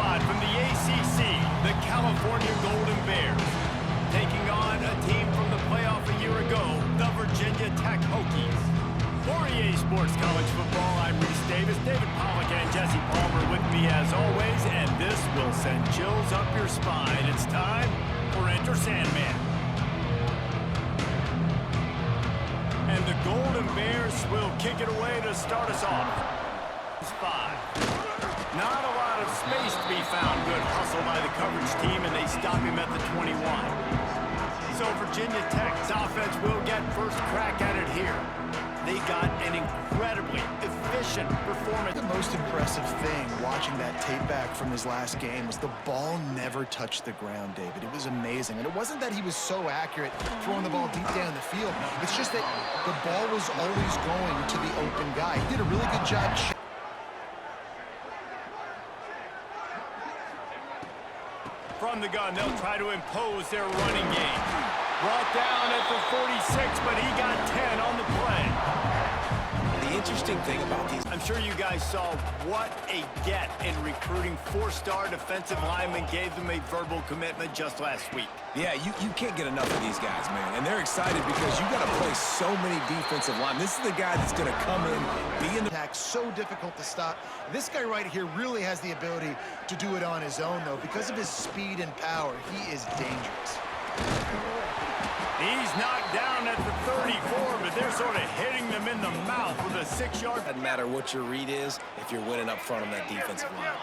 squad from the ACC, the California Golden Bears, taking on a team from the playoff a year ago, the Virginia Tech Hokies. For EA Sports College Football, I'm Reese Davis, David Pollock, and Jesse Palmer with me as always, and this will send chills up your spine. It's time for Enter Sandman. And the Golden Bears will kick it away to start us off. It's 5. Not a lot of space to be found. Good hustle by the coverage team, and they stop him at the 21. So Virginia Tech's offense will get first crack at it here. They got an incredibly efficient performance. The most impressive thing watching that tape back from his last game was the ball never touched the ground, David. It was amazing. And it wasn't that he was so accurate throwing the ball deep down the field. It's just that the ball was always going to the open guy. He did a really good job. From the gun, they'll try to impose their running game. Brought down at the 46, but he got 10 on the play. The interesting thing about these... I'm sure you guys saw what a get in recruiting. 4-star defensive linemen gave them a verbal commitment just last week. Yeah, you can't get enough of these guys, man. And they're excited because you got to play so many defensive linemen. This is the guy that's going to come in, be in the... Attack, so difficult to stop. This guy right here really has the ability to do it on his own, though. Because of his speed and power, he is dangerous. He's knocked down at the 34, but they're sort of hitting them in the mouth with a 6-yard. Doesn't matter what your read is if you're winning up front on that defensive line.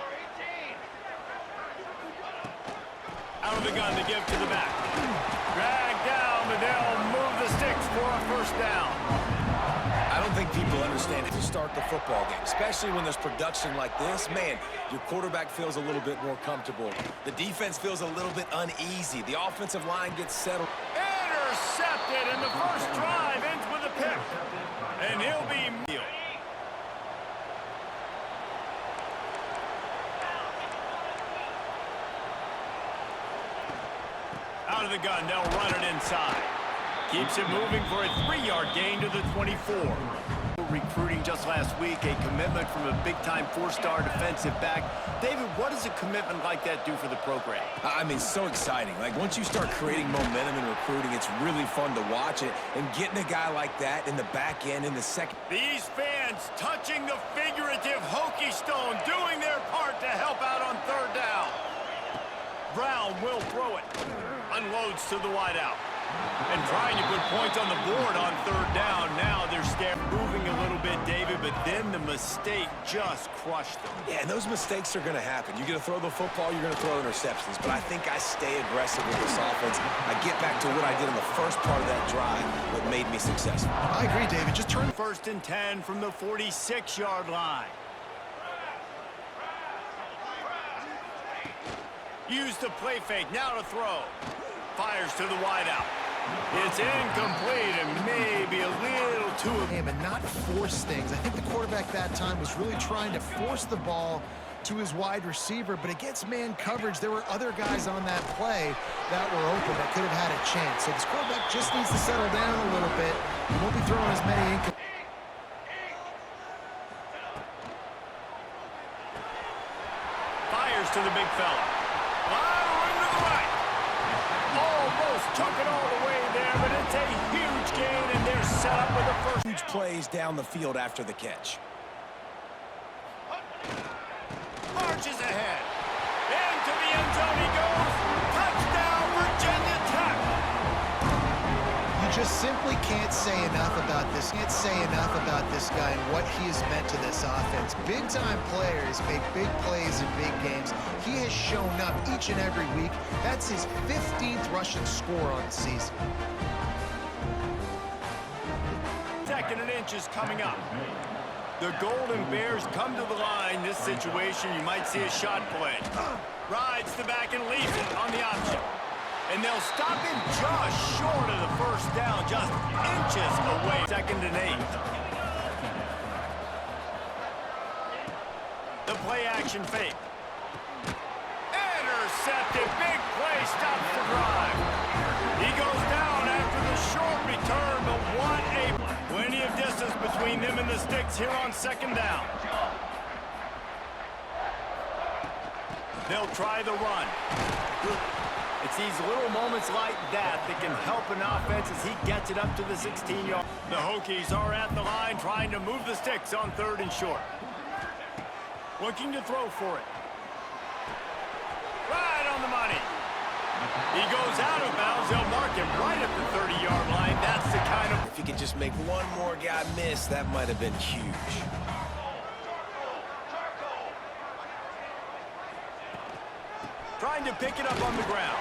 Out of the gun to give to the back. Drag down, but they'll move the sticks for a first down. I don't think people understand it to start the football game, especially when there's production like this. Man, your quarterback feels a little bit more comfortable. The defense feels a little bit uneasy. The offensive line gets settled. Intercepted, and the first drive ends with a pick. And he'll be meal. Out of the gun, they'll run it inside. Keeps it moving for a 3-yard gain to the 24. Recruiting just last week, a commitment from a big-time 4-star defensive back. David, what does a commitment like that do for the program? I mean, so exciting. Like, once you start creating momentum in recruiting, it's really fun to watch it. And getting a guy like that in the back end in the second. These fans touching the figurative Hokie stone, doing their part to help out on third down. Brown will throw it. Unloads to the wideout. And trying to put points on the board on third down. Now they're moving a little bit, David, but then the mistake just crushed them. Yeah, and those mistakes are going to happen. You're going to throw the football, you're going to throw interceptions. But I think I stay aggressive with this offense. I get back to what I did in the first part of that drive, what made me successful. I agree, David. Just turn... 1st and 10 from the 46-yard line. Use the play fake. Now to throw. Fires to the wideout. It's incomplete and maybe a little too... And not force things. I think the quarterback that time was really trying to force the ball to his wide receiver, but against man coverage, there were other guys on that play that were open that could have had a chance. So this quarterback just needs to settle down a little bit. He won't be throwing as many Fires to the big fella. Chuck it all the way there, but it's a huge gain, and they're set up with the first. Huge plays down the field after the catch. Marches ahead. Into the end zone he goes. Touchdown, Virginia Tech. You just simply can't say enough about this. Can't say enough about this guy and what he has meant to this offense. Big-time players make big plays in big games. He has shown up each and every week. That's his 15th rushing score on the season. 2nd and inches coming up. The Golden Bears come to the line. This situation, you might see a shot play. Rides the back and leaves it on the option. And they'll stop him just short of the first down, just inches away. 2nd and 8. The play action fake. Intercepted, big play, stops the drive. He goes down after the short return, but what a... Plenty of distance between them and the sticks here on 2nd down. They'll try the run. It's these little moments like that that can help an offense as he gets it up to the 16-yard. The Hokies are at the line trying to move the sticks on 3rd and short. Looking to throw for it. Right on the money. He goes out of bounds. They'll mark him right at the 30-yard line. That's the kind of... If he could just make one more guy miss, that might have been huge. Trying to pick it up on the ground.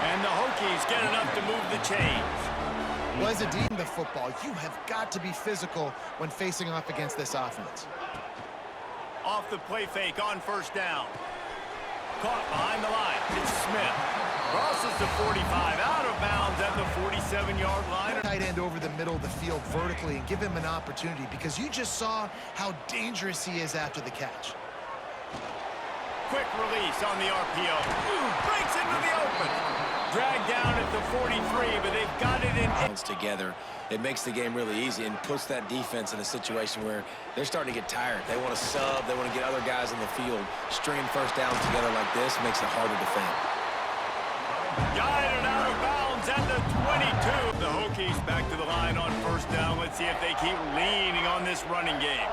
And the Hokies get enough to move the chains. Well, as a deep in the football, you have got to be physical when facing off against this offense. Off the play fake on 1st down. Caught behind the line. It's Smith. Crosses the 45, out of bounds at the 47-yard line. Tight end over the middle of the field vertically and give him an opportunity, because you just saw how dangerous he is after the catch. Quick release on the RPO. Breaks into the open. Dragged down at the 43, but they've got it in. Together, it makes the game really easy and puts that defense in a situation where they're starting to get tired. They want to sub. They want to get other guys in the field. Stringing 1st downs together like this makes it harder to defend. Guided out of bounds at the 22. The Hokies back to the line on 1st down. Let's see if they keep leaning on this running game.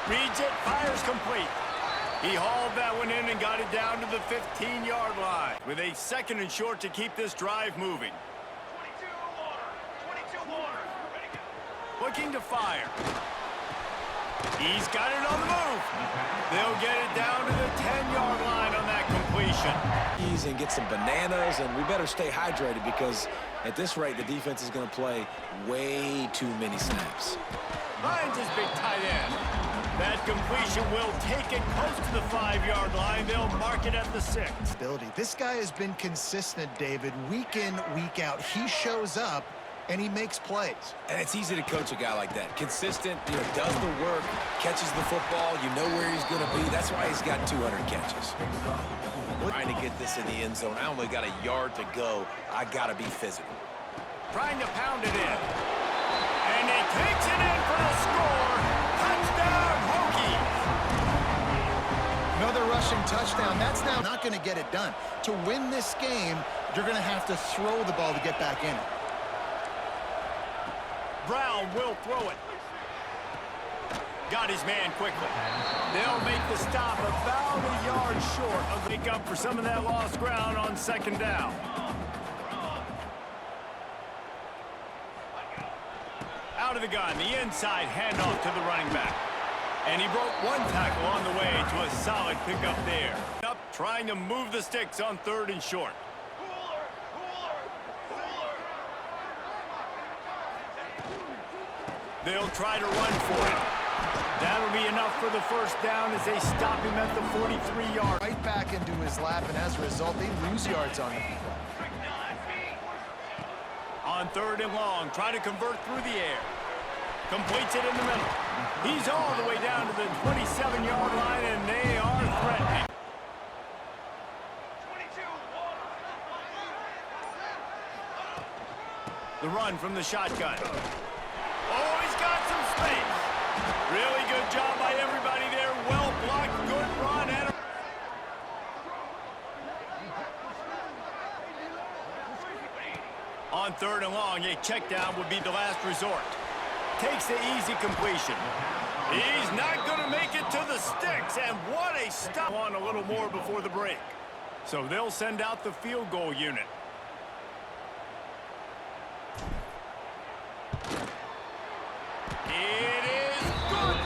Reads it, fires complete. He hauled that one in and got it down to the 15-yard line with a 2nd and short to keep this drive moving. 22 looking to fire. He's got it on the move. They'll get it down to the 10-yard line on that completion. And get some bananas, and we better stay hydrated, because at this rate, the defense is going to play way too many snaps. Finds his big tight end. That completion will take it close to the 5-yard line. They'll mark it at the 6. This guy has been consistent, David, week in, week out. He shows up, and he makes plays. And it's easy to coach a guy like that. Consistent, does the work, catches the football, you know where he's going to be. That's why he's got 200 catches. Trying to get this in the end zone. I only got a yard to go. I got to be physical. Trying to pound it in. And he takes it in for the score. Touchdown, Hokies. Another rushing touchdown. That's now not going to get it done. To win this game, you're going to have to throw the ball to get back in it. Brown will throw it. Got his man quickly. They'll make the stop about a yard short of make up for some of that lost ground on 2nd down. Out of the gun, the inside handoff to the running back. And he broke one tackle on the way to a solid pickup there. Up, trying to move the sticks on 3rd and short. They'll try to run for it. That'll be enough for the 1st down as they stop him at the 43-yard. Right back into his lap, and as a result, they lose yards on him. On 3rd and long, try to convert through the air. Completes it in the middle. He's all the way down to the 27-yard line, and they are threatening. The run from the shotgun. Oh, he's got some space. Really good job by everybody there. Well blocked, good run. And on 3rd and long, a check down would be the last resort. Takes the easy completion. He's not going to make it to the sticks, and what a stop on a little more before the break. So they'll send out the field goal unit. It is good.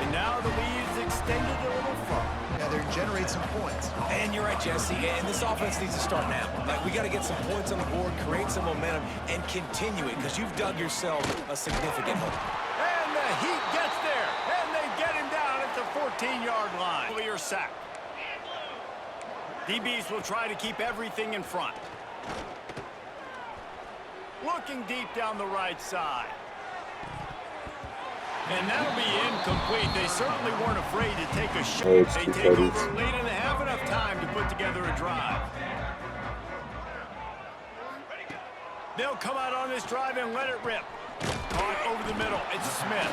And now the lead is extended a little further. Yeah, they're generating some points. And you're right, Jesse, and this offense needs to start now. Like, we got to get some points on the board, create some momentum, and continue it, because you've dug yourself a significant hole. And the Heat gets there, and they get him down at the 14-yard line. Clear sack. DBs will try to keep everything in front. Looking deep down the right side. And that'll be incomplete. They certainly weren't afraid to take a shot. They take over late and have enough time to put together a drive. They'll come out on this drive and let it rip. Caught over the middle. It's Smith.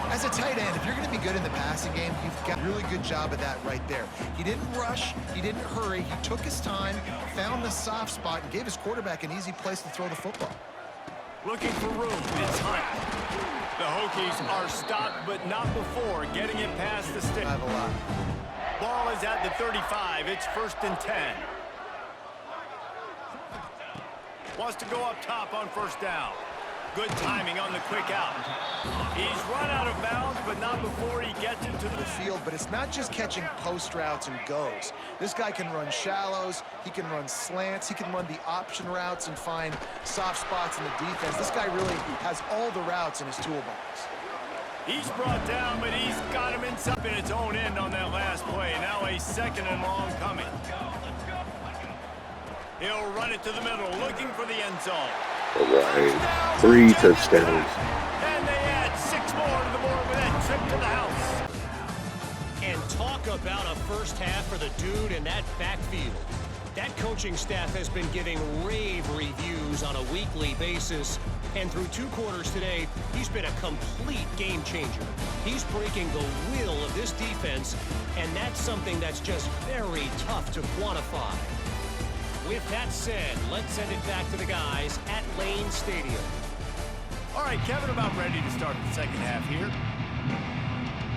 As a tight end, if you're going to be good in the passing game, you've got a really good job of that right there. He didn't rush. He didn't hurry. He took his time, found the soft spot, and gave his quarterback an easy place to throw the football. Looking for room. It's Hunt. The Hokies are stopped, but not before getting it past the stick. Zavala. Ball is at the 35. It's 1st and 10. Wants to go up top on 1st down. Good timing on the quick out. He's run out of bounds, but not before he gets into the field. But it's not just catching post routes and goes. This guy can run shallows. He can run slants. He can run the option routes and find soft spots in the defense. This guy really has all the routes in his toolbox. He's brought down, but he's got him inside in its own end on that last play. Now a 2nd and long coming. He'll run it to the middle, looking for the end zone. All right. 3 touchdowns. And they add 6 more to the board with that trip to the house. And talk about a first half for the dude in that backfield. That coaching staff has been giving rave reviews on a weekly basis. And through 2 quarters today, he's been a complete game changer. He's breaking the will of this defense, and that's something that's just very tough to quantify. With that said, let's send it back to the guys at Lane Stadium. All right, Kevin, about ready to start the second half here.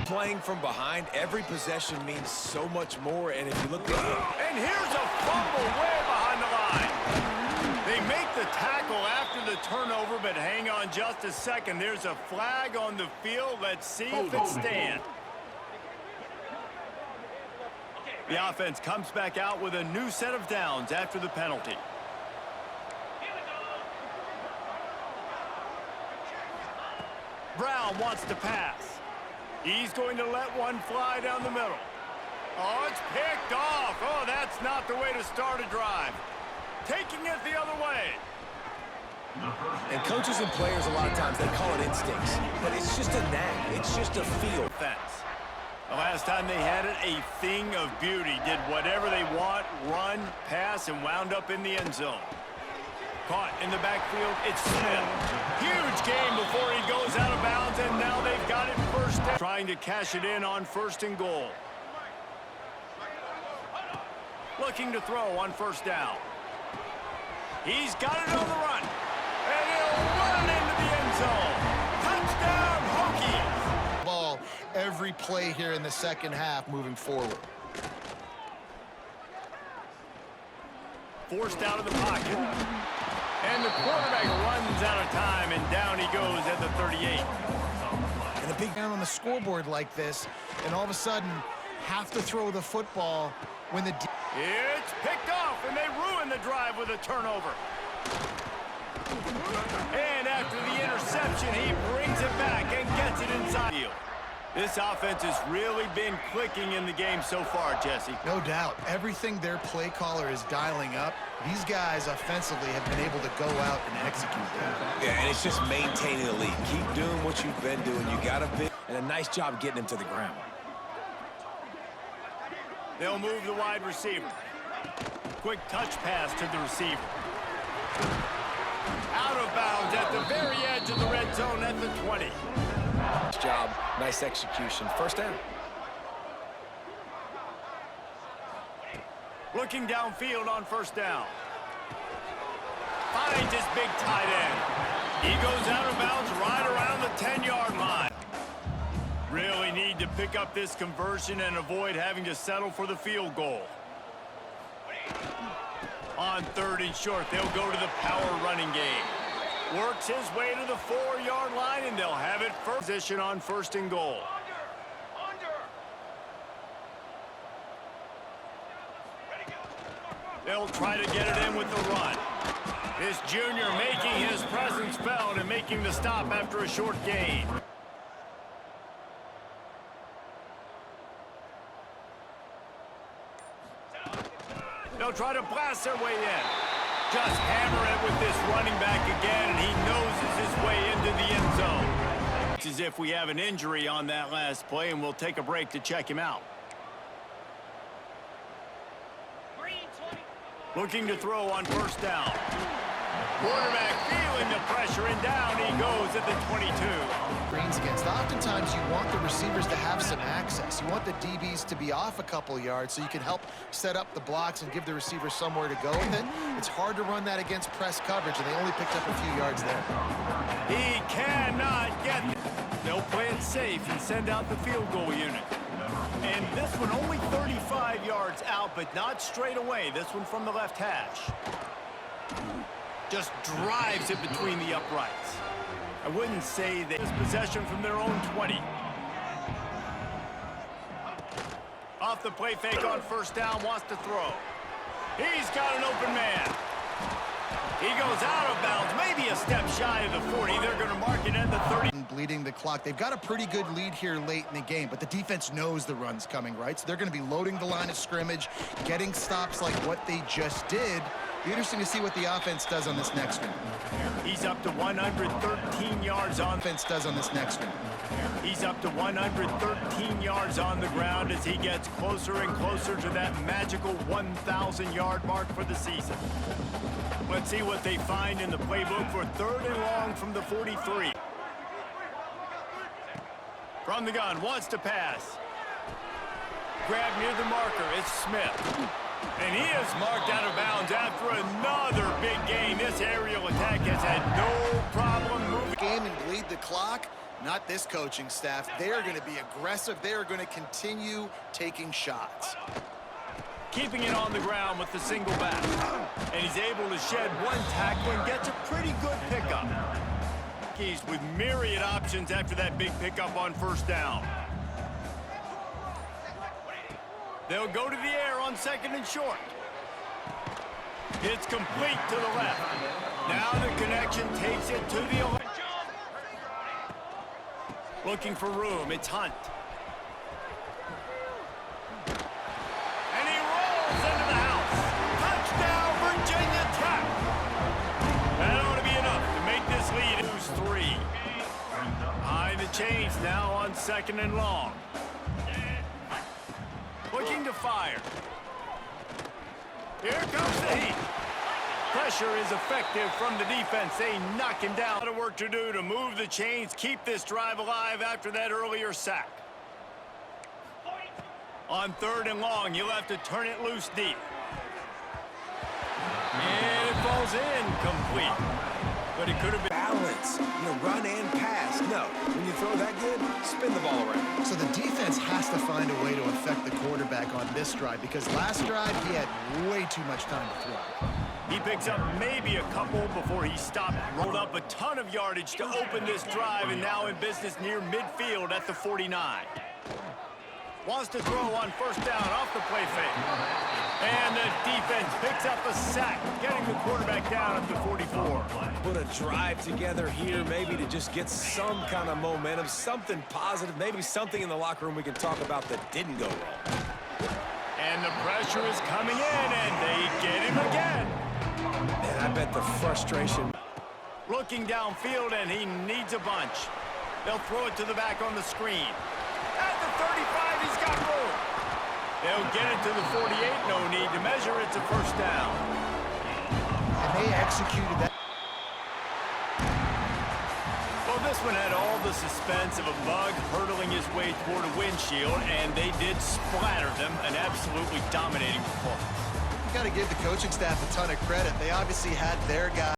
Playing from behind, every possession means so much more, and if you look at it... And here's a fumble way behind the line. They make the tackle after the turnover, but hang on just a second. There's a flag on the field. Let's see if it stands. The offense comes back out with a new set of downs after the penalty. Brown wants to pass. He's going to let one fly down the middle. Oh, it's picked off. Oh, that's not the way to start a drive. Taking it the other way. And coaches and players, a lot of times, they call it instincts. But it's just a knack. It's just a feel. Fence. The last time they had it, a thing of beauty. Did whatever they want, run, pass, and wound up in the end zone. Caught in the backfield, it's Smith. Huge game before he goes out of bounds, and now they've got it 1st down. Trying to cash it in on 1st and goal. Looking to throw on 1st down. He's got it on the run. And he'll run into the end zone. Touchdown, Hokies! Ball every play here in the second half moving forward. Forced out of the pocket. And the quarterback runs out of time, and down he goes at the 38. And a big down on the scoreboard like this, and all of a sudden have to throw the football when the... It's picked off, and they ruin the drive with a turnover. And after the interception, he brings it back and gets it inside. This offense has really been clicking in the game so far, Jesse. No doubt. Everything their play caller is dialing up, these guys offensively have been able to go out and execute that. Yeah, and it's just maintaining the lead. Keep doing what you've been doing. You got a bit, and a nice job getting him to the ground. They'll move the wide receiver. Quick touch pass to the receiver. Out of bounds at the very edge of the red zone at the 20. Nice job, nice execution. 1st down. Looking downfield on 1st down. Finds his big tight end. He goes out of bounds right around the 10-yard line. Really need to pick up this conversion and avoid having to settle for the field goal. On 3rd and short, they'll go to the power running game. Works his way to the 4-yard line, and they'll have it for position on 1st and goal. They'll try to get it in with the run. This junior making his presence felt and making the stop after a short gain. They'll try to blast their way in. Just hammer it with this running back again, and he noses his way into the end zone. It's as if we have an injury on that last play, and we'll take a break to check him out. Looking to throw on 1st down. Quarterback feeling the pressure, and down he goes at the 22. Greens against. Oftentimes you want the receivers to have some access. You want the DBs to be off a couple yards so you can help set up the blocks and give the receiver somewhere to go with it. It's hard to run that against press coverage, and they only picked up a few yards there. He cannot get it. They'll play it safe and send out the field goal unit. And this one only 35 yards out, but not straight away. This one from the left hash. Just drives it between the uprights. I wouldn't say that this possession from their own 20. Off the play fake on first down, wants to throw. He's got an open man. He goes out of bounds, maybe a step shy of the 40. They're going to mark it at the 30. Bleeding the clock. They've got a pretty good lead here late in the game, but the defense knows the run's coming, right? So they're going to be loading the line of scrimmage, getting stops like what they just did. Be interesting to see what the offense does on this next one. He's up to 113 yards on. Offense does on this next one. He's up to 113 yards on the ground as he gets closer and closer to that magical 1,000-yard mark for the season. Let's see what they find in the playbook for 3rd and long from the 43. From the gun, wants to pass. Grab near the marker, it's Smith. And he is marked out of bounds after another big gain. This aerial attack has had no problem moving. Game and bleed the clock. Not this coaching staff. They are going to be aggressive. They are going to continue taking shots. Keeping it on the ground with the single back. And he's able to shed one tackle and gets a pretty good pickup. He's with myriad options after that big pickup on first down. They'll go to the air on 2nd and short. It's complete to the left. Now the connection takes it to the 11. Looking for room, it's Hunt. And he rolls into the house. Touchdown, Virginia Tech. That ought to be enough to make this lead. Lose 3. Behind the chains now on 2nd and long. Looking to fire. Here comes the heat. Pressure is effective from the defense. They knock him down. A lot of work to do to move the chains, keep this drive alive after that earlier sack. On 3rd and long, you'll have to turn it loose deep. And it falls in complete. But it could have been Balance. You know, run and pass. No. When you throw that good, spin the ball around. So the defense has to find a way to affect the quarterback on this drive, because last drive he had way too much time to throw. He picks up maybe a couple before he stopped. Rolled up a ton of yardage to open this drive, and now in business near midfield at the 49. Wants to throw on first down off the play fake. And the defense picks up a sack, getting the quarterback down at the 44. Put a drive together here, maybe to just get some kind of momentum, something positive, maybe something in the locker room we can talk about that didn't go wrong. And the pressure is coming in, and they get him again. Man, I bet the frustration. Looking downfield, and he needs a bunch. They'll throw it to the back on the screen. At the 35, he's got room. They'll get it to the 48, no need to measure. It's a first down. And they executed that. Well, this one had all the suspense of a bug hurtling his way toward a windshield, and they did splatter them, an absolutely dominating performance. You got to give the coaching staff a ton of credit. They obviously had their guy.